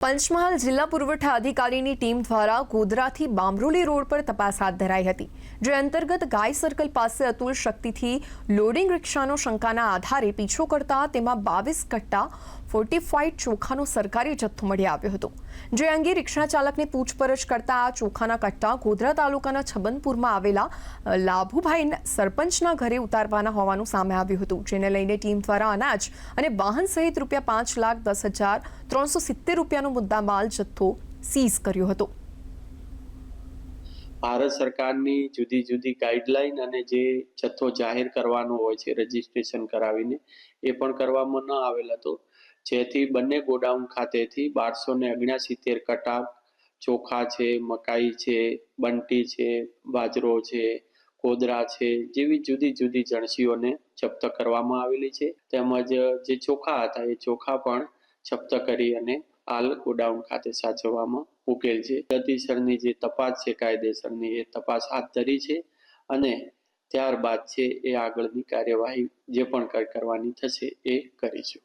પંચમહાલ જિલ્લા પુરવઠા અધિકારીની ટીમ દ્વારા ગોધરાથી બામરોલી રોડ પર તપાસ હાથ ધરાઈ હતી, જે અંતર્ગત ગાય સર્કલ પાસે અતુલ શક્તિથી લોડિંગ રિક્ષાનો શંકાના આધારે પીછો કરતા તેમાં 22 કટ્ટા ફોર્ટિફાઈડ ચોખાનો સરકારી જથ્થો મળી આવ્યો હતો, જે અંગે રિક્ષા ચાલકને પૂછપરછ કરતા આ ચોખાના કટ્ટા ગોધરા તાલુકાના છબનપુરમાં આવેલા લાભુભાઈ સરપંચના ઘરે ઉતારવાના હોવાનું સામે આવ્યું હતું, જેને લઈને ટીમ દ્વારા અનાજ અને વાહન સહિત ₹5,10,370 મુદ્દામાલ જથ્થો સીઝ કર્યો હતો। ભારત સરકારની જુદી જુદી ગાઈડલાઈન અને જે જથ્થો જાહેર કરવાનો હોય છે રજીસ્ટ્રેશન કરાવીને એ પણ કરવામાં ન આવેલ હતો, જેથી બંને ગોડાઉન ખાતેથી 1279 કટ્ટા ચોખા છે, મકાઈ છે, બંટી છે, બાજરો છે, કોદરા છે જેવી જુદી જુદી જણસીઓને જપ્ત કરવામાં આવેલી છે। તેમજ જે ચોખા હતા એ ચોખા પણ જપ્ત કરી અને હાલ ગોડાઉન ખાતે સાચવવામાં મૂકેલ છે। ગતિસરની જે તપાસ છે કાયદેસરની એ તપાસ હાથ ધરી છે અને ત્યારબાદ છે એ આગળની કાર્યવાહી જે પણ કરવાની થશે એ કરીશું।